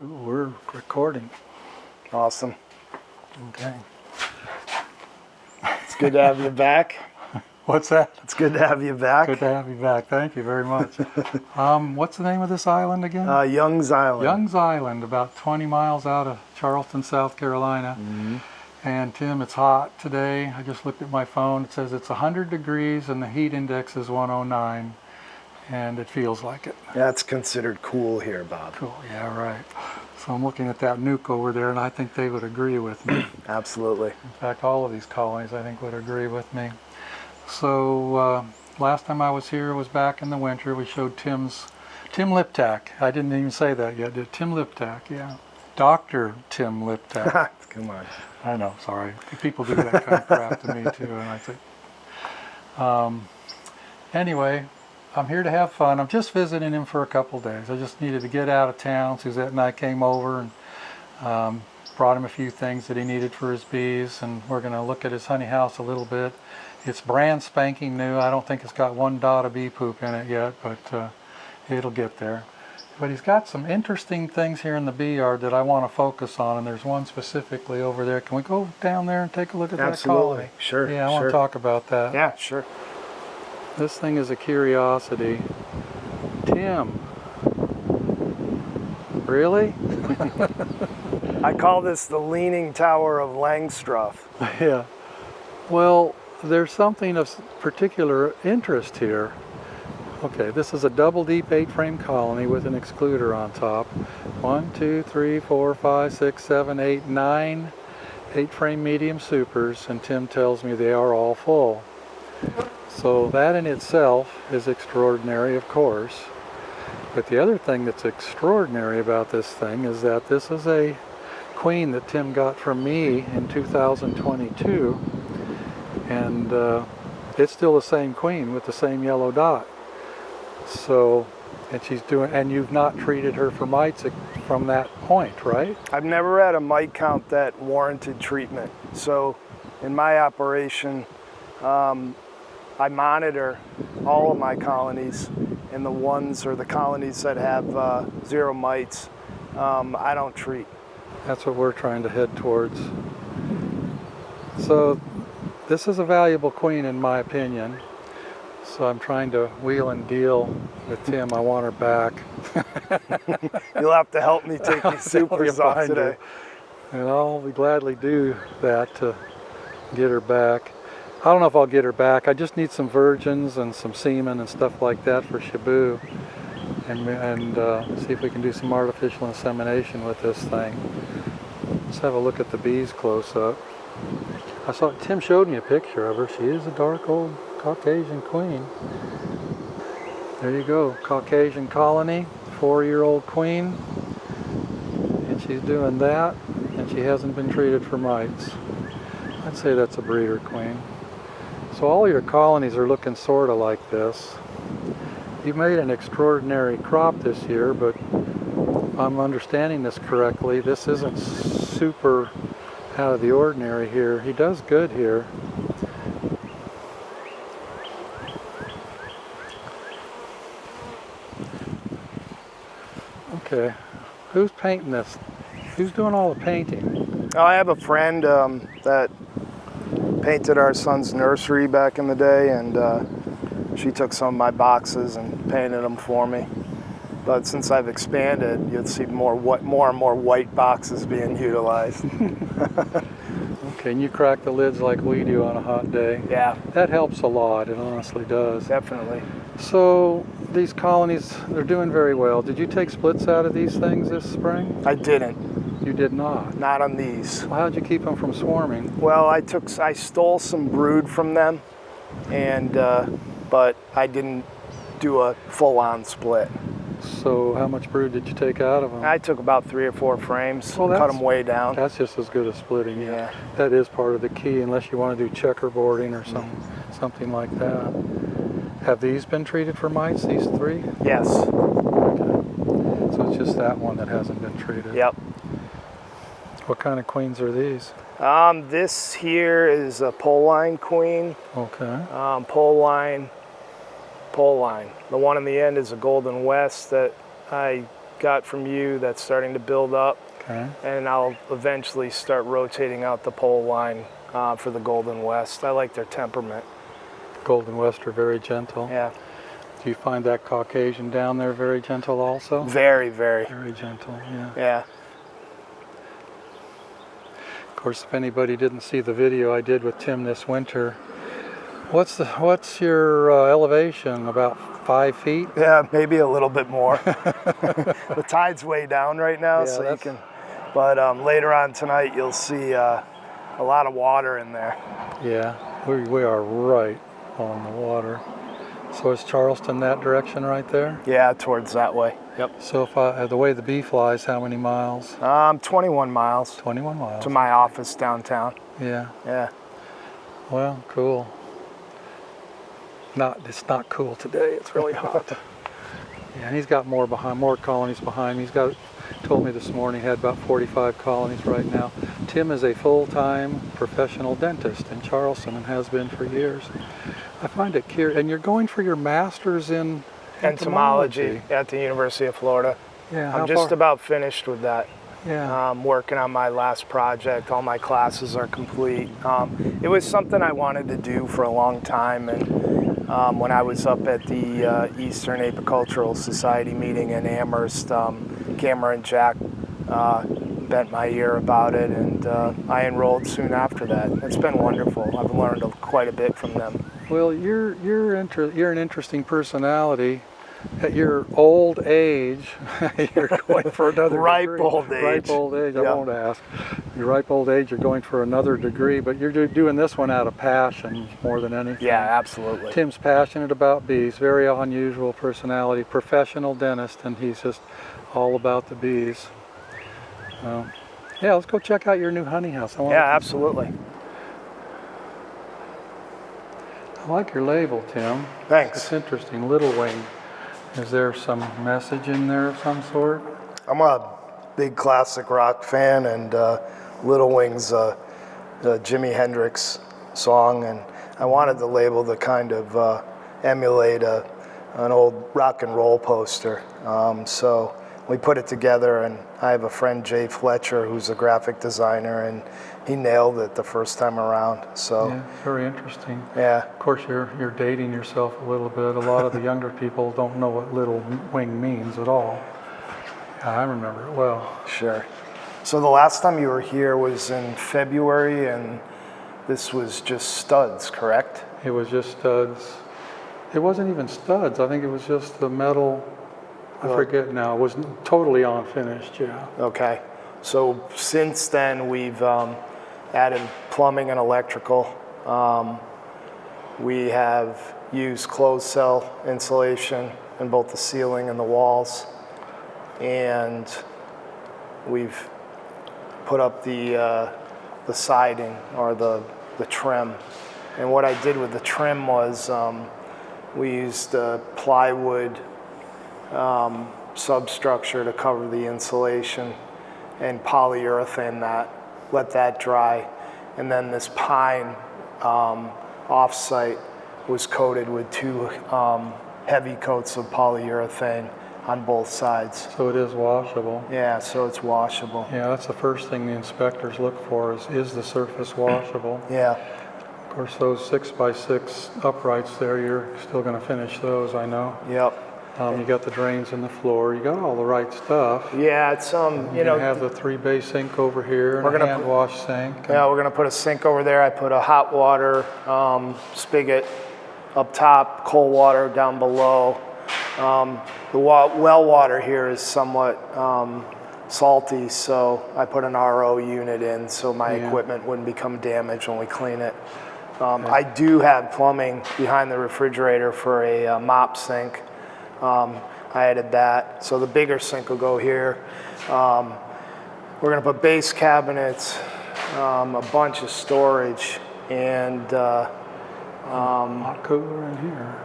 Ooh, we're recording. Awesome. Okay. It's good to have you back. What's that? It's good to have you back. Good to have you back. Thank you very much. What's the name of this island again? Young's Island. Young's Island, about 20 miles out of Charleston, South Carolina. Mm-hmm. And Tim, it's hot today. I just looked at my phone. It says it's 100 degrees and the heat index is 109. And it feels like it. That's considered cool here, Bob. Cool, yeah, right. So I'm looking at that nuke over there, and I think they would agree with me. Absolutely. In fact, all of these colonies, I think, would agree with me. So last time I was here was back in the winter. We showed Tim Liptak. I didn't even say that yet, did Tim Liptak, yeah. Dr. Tim Liptak. Come on. I know, sorry. People do that kind of crap to me, too, and I think... anyway, I'm here to have fun. I'm just visiting him for a couple days. I just needed to get out of town. Suzette and I came over and brought him a few things that he needed for his bees, and we're going to look at his honey house a little bit. It's brand spanking new. I don't think it's got one dot of bee poop in it yet, but it'll get there. But he's got some interesting things here in the bee yard that I want to focus on, and there's one specifically over there. Can we go down there and take a look at that colony? Sure. Yeah, I want to talk about that. Yeah, sure. This thing is a curiosity. Tim. Really? I call this the Leaning Tower of Langstroth. Yeah. Well, there's something of particular interest here. Okay, this is a double deep 8-frame colony with an excluder on top. 1, 2, 3, 4, 5, 6, 7, 8, 9 8-frame medium supers, and Tim tells me they are all full. So that in itself is extraordinary, of course. But the other thing that's extraordinary about this thing is that this is a queen that Tim got from me in 2022. And it's still the same queen with the same yellow dot. So, and you've not treated her for mites from that point, right? I've never had a mite count that warranted treatment. So in my operation, I monitor all of my colonies, and the colonies that have 0 mites, I don't treat. That's what we're trying to head towards. So this is a valuable queen in my opinion. So I'm trying to wheel and deal with Tim. I want her back. You'll have to help me take these supers off today. And I'll gladly do that to get her back. I don't know if I'll get her back. I just need some virgins and some semen and stuff like that for Shabu, and see if we can do some artificial insemination with this thing. Let's have a look at the bees close up. Tim showed me a picture of her. She is a dark old Caucasian queen. There you go, Caucasian colony, 4-year-old queen, and she's doing that, and she hasn't been treated for mites. I'd say that's a breeder queen. So all your colonies are looking sort of like this. You've made an extraordinary crop this year, but if I'm understanding this correctly, this isn't super out of the ordinary here. He does good here. Okay, who's painting this? Who's doing all the painting? I have a friend that painted our son's nursery back in the day, and she took some of my boxes and painted them for me. But since I've expanded, you'll see more and more white boxes being utilized. Okay, and you crack the lids like we do on a hot day. Yeah. That helps a lot, it honestly does. Definitely. So these colonies, they're doing very well. Did you take splits out of these things this spring? I didn't. You did not? Not on these. Well, how'd you keep them from swarming? Well, I stole some brood from them, and but I didn't do a full-on split. So how much brood did you take out of them? I took about 3 or 4 frames, well, cut them way down. That's just as good as splitting. Yeah. That is part of the key, unless you want to do checkerboarding or something like that. Have these been treated for mites, these 3? Yes. Okay. So it's just that one that hasn't been treated. Yep. What kind of queens are these? This here is a pole line queen. Okay. Pole line. The one in the end is a Golden West that I got from you that's starting to build up. Okay. And I'll eventually start rotating out the pole line for the Golden West. I like their temperament. Golden West are very gentle. Yeah. Do you find that Caucasian down there very gentle also? Very, very. Very gentle, yeah. Yeah. Of course, if anybody didn't see the video I did with Tim this winter, what's your elevation? About 5 feet? Yeah, maybe a little bit more. The tide's way down right now, Yeah, so you can. But later on tonight, you'll see a lot of water in there. Yeah, we are right on the water. So is Charleston that direction right there? Yeah, towards that way. Yep. So if the way the bee flies, how many miles? 21 miles 21 miles. to my office downtown. Yeah. Yeah. Well, cool. It's not cool today. It's really hot. Yeah, and he's got more colonies behind me. Told me this morning he had about 45 colonies right now. Tim is a full-time professional dentist in Charleston and has been for years. I find it curious. And you're going for your master's in Entomology at the University of Florida. Yeah, I'm just about finished with that. Yeah. I'm working on my last project. All my classes are complete. It was something I wanted to do for a long time, and when I was up at the Eastern Apicultural Society meeting in Amherst, Cameron and Jack bent my ear about it, and I enrolled soon after that. It's been wonderful. I've learned quite a bit from them. Well, you're an interesting personality. At your old age, you're going for another Ripe degree. old age. Ripe old age. Yep. I won't ask. Your ripe old age, you're going for another degree, but you're doing this one out of passion more than anything. Yeah, absolutely. Tim's passionate about bees. Very unusual personality. Professional dentist, and he's just all about the bees. Yeah, let's go check out your new honey house. Yeah, absolutely. I like your label, Tim. Thanks. It's interesting. Little Wing. Is there some message in there of some sort? I'm a big classic rock fan, and Little Wing's a Jimi Hendrix song, and I wanted the label to kind of emulate an old rock and roll poster. So we put it together, and I have a friend, Jay Fletcher, who's a graphic designer, and he nailed it the first time around. So yeah, very interesting. Yeah. Of course, you're dating yourself a little bit. A lot of the younger people don't know what Little Wing means at all. Yeah, I remember it well. Sure. So the last time you were here was in February, and this was just studs, correct? It was just studs. It wasn't even studs. I think it was just the metal. I forget now. It was totally unfinished, yeah. Okay. So since then, we've added plumbing and electrical. We have used closed cell insulation in both the ceiling and the walls. And we've put up the siding, or the trim. And what I did with the trim was we used plywood substructure to cover the insulation, and polyurethane that, let that dry. And then this pine off-site was coated with 2 heavy coats of polyurethane on both sides. So it is washable. Yeah, so it's washable. Yeah, that's the first thing the inspectors look for is the surface washable. Yeah. Of course, those 6x6 uprights there, you're still going to finish those, I know. Yep. You got the drains in the floor. You got all the right stuff. Yeah, it's You have the 3-bay sink over here, and a hand wash sink. Yeah, we're gonna put a sink over there. I put a hot water spigot up top, cold water down below. The well water here is somewhat salty, so I put an RO unit in so my equipment wouldn't become damaged when we clean it. I do have plumbing behind the refrigerator for a mop sink. I added that, so the bigger sink will go here. We're gonna put base cabinets, a bunch of storage, and hot cooler in here.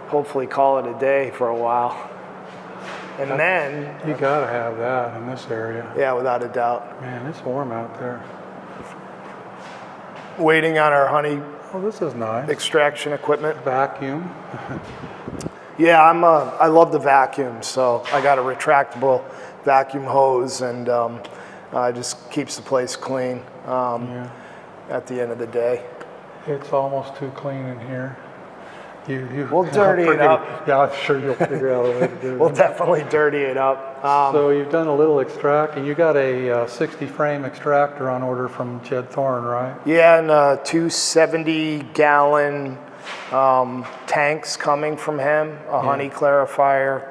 hopefully call it a day for a while. And then You gotta have that in this area. yeah, without a doubt. Man, it's warm out there. Waiting on our honey Oh, this is nice. extraction equipment. Vacuum. Yeah, I love the vacuum, so I got a retractable vacuum hose, and it just keeps the place clean Yeah. at the end of the day. It's almost too clean in here. We'll dirty it up. Yeah, I'm sure you'll figure out a way to do it. We'll definitely dirty it up. So you've done a little extracting. You got a 60 frame extractor on order from Jed Thorne, right? Yeah, and 270-gallon tanks coming from him, a honey clarifier.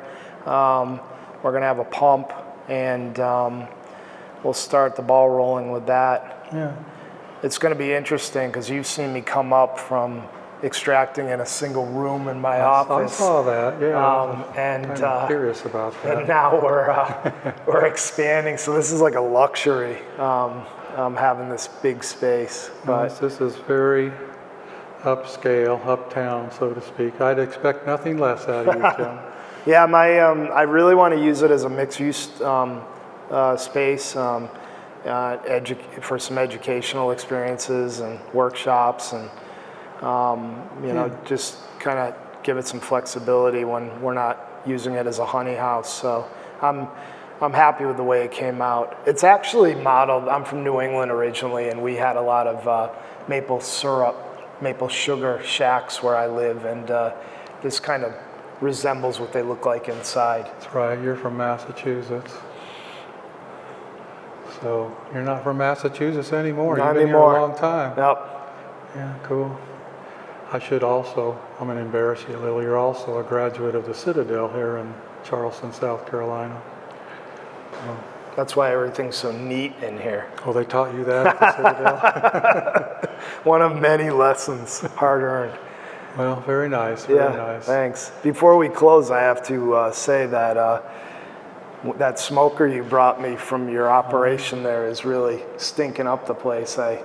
We're gonna have a pump, and we'll start the ball rolling with that. Yeah. It's gonna be interesting because you've seen me come up from extracting in a single room in my office. I saw that, yeah. And kind of curious about that. And now we're expanding, so this is like a luxury, having this big space. But This is very upscale, uptown, so to speak. I'd expect nothing less out of you, Tim. yeah, I really want to use it as a mixed-use space for some educational experiences and workshops, and just kind of give it some flexibility when we're not using it as a honey house. So I'm happy with the way it came out. It's actually modeled, I'm from New England originally, and we had a lot of maple syrup, maple sugar shacks where I live, and this kind of resembles what they look like inside. That's right, you're from Massachusetts. So you're not from Massachusetts anymore. Not You've been anymore. here a long time. Yep. Yeah, cool. I should also, I'm going to embarrass you a little, you're also a graduate of the Citadel here in Charleston, South Carolina. That's why everything's so neat in here. Oh, they taught you that at the Citadel? One of many lessons, hard earned. Well, very nice, very nice. Thanks. Before we close, I have to say that that smoker you brought me from your operation there is really stinking up the place. I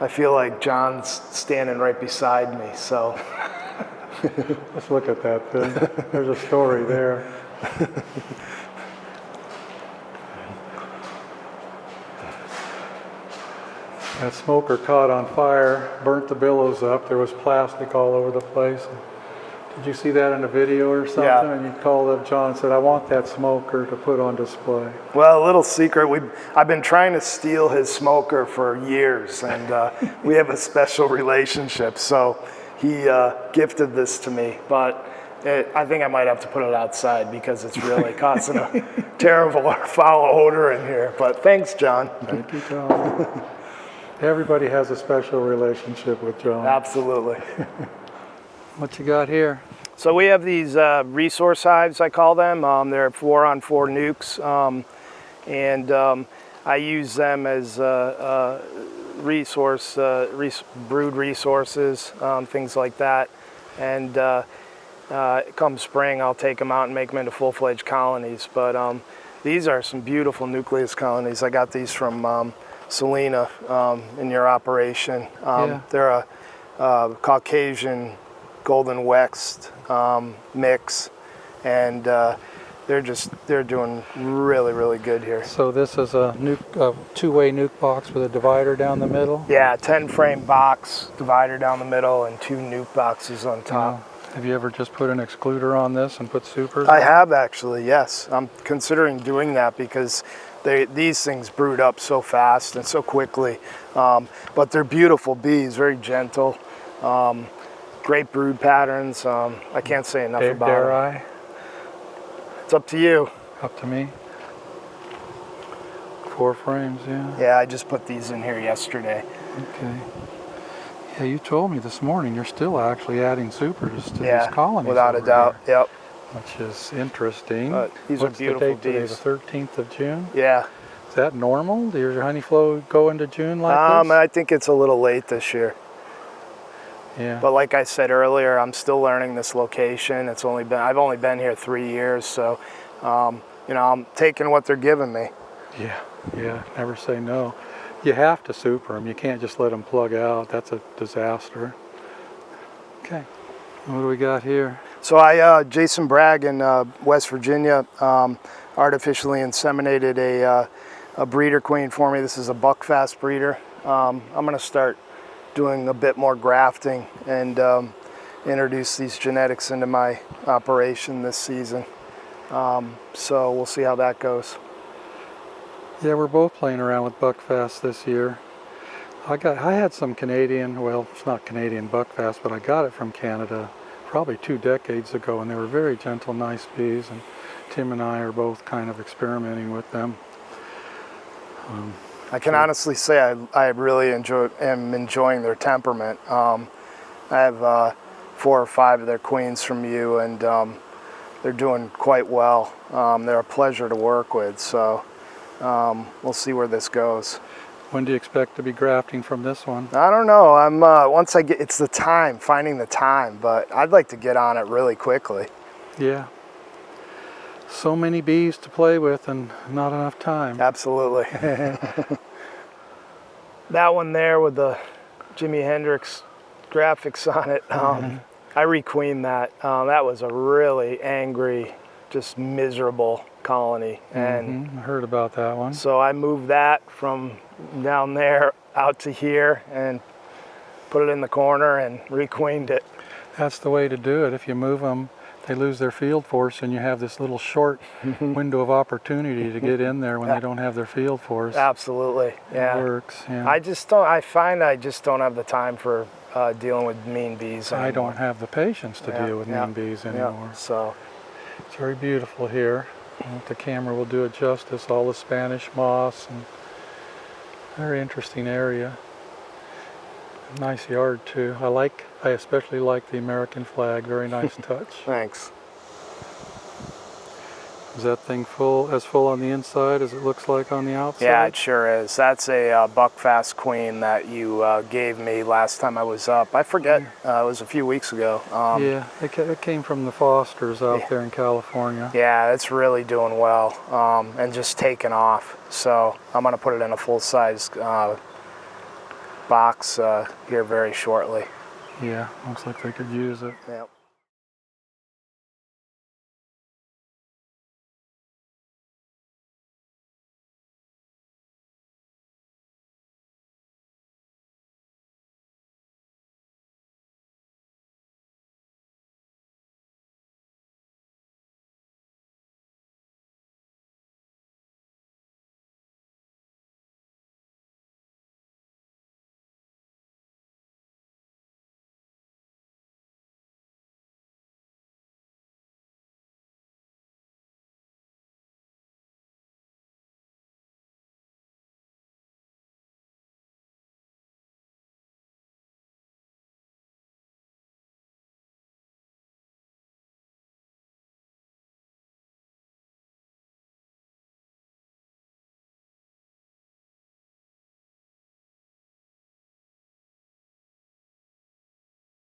feel like John's standing right beside me, so. Let's look at that thing. There's a story there. That smoker caught on fire, burnt the billows up. There was plastic all over the place. Did you see that in a video or something? Yeah. And you called up John and said, I want that smoker to put on display. Well, a little secret, I've been trying to steal his smoker for years, and we have a special relationship. So he gifted this to me, but I think I might have to put it outside because it's really causing a terrible foul odor in here. But thanks, John. Thank you, John. Everybody has a special relationship with John. Absolutely. What you got here? So we have these resource hives, I call them. They're 4-on-4 nukes, and I use them as brood resources, things like that. And come spring, I'll take them out and make them into full-fledged colonies. But these are some beautiful nucleus colonies. I got these from Selena in your operation. They're a Caucasian golden wexed mix, and they're doing really, really good here. So this is a two-way nuke box with a divider down the middle? Yeah, 10-frame box, divider down the middle, and 2 nuke boxes on top. Have you ever just put an excluder on this and put supers? I have actually, yes. I'm considering doing that because these things brood up so fast and so quickly. But they're beautiful bees, very gentle. Great brood patterns. I can't say enough about Dare them. I? It's up to you. Up to me? 4 frames, yeah. Yeah, I just put these in here yesterday. Okay. Yeah, you told me this morning you're still actually adding supers to these colonies. Without a doubt. Here, Yep. which is interesting. These What's are beautiful the date today? bees. The 13th of June? Yeah. Is that normal? Does your honey flow go into June like this? I think it's a little late this year. Yeah. But like I said earlier, I'm still learning this location. I've only been here 3 years, so I'm taking what they're giving me. Yeah, never say no. You have to super them. You can't just let them plug out. That's a disaster. Okay, what do we got here? So Jason Bragg in West Virginia artificially inseminated a breeder queen for me. This is a buckfast breeder. I'm gonna start doing a bit more grafting and introduce these genetics into my operation this season. So we'll see how that goes. Yeah, we're both playing around with buckfast this year. I had some Canadian, well, it's not Canadian buckfast, but I got it from Canada probably 2 decades ago, and they were very gentle, nice bees, and Tim and I are both kind of experimenting with them. I can honestly say I really am enjoying their temperament. I have 4 or 5 of their queens from you, and they're doing quite well. They're a pleasure to work with, so we'll see where this goes. When do you expect to be grafting from this one? I don't know. Once I get, it's the time, finding the time, but I'd like to get on it really quickly. Yeah. So many bees to play with and not enough time. Absolutely. That one there with the Jimi Hendrix graphics on it, I requeened that. That was a really angry, just miserable colony. And I heard about that one. so I moved that from down there out to here and put it in the corner and requeened it. That's the way to do it. If you move them, they lose their field force, and you have this little short window of opportunity to get in there when they don't have their field force. Absolutely, yeah. It works, yeah. I find I just don't have the time for dealing with mean bees anymore. I don't have the patience to deal with mean bees anymore. So it's very beautiful here. I don't know if the camera will do it justice, all the Spanish moss, and very interesting area. Nice yard too. I especially like the American flag, very nice touch. thanks. Is that thing as full on the inside as it looks like on the outside? Yeah, it sure is. That's a buckfast queen that you gave me last time I was up. I forget, it was a few weeks ago. Yeah, it came from the Fosters out there in California. Yeah, it's really doing well and just taking off. So I'm going to put it in a full-size box here very shortly. Yeah, looks like they could use it. Yep.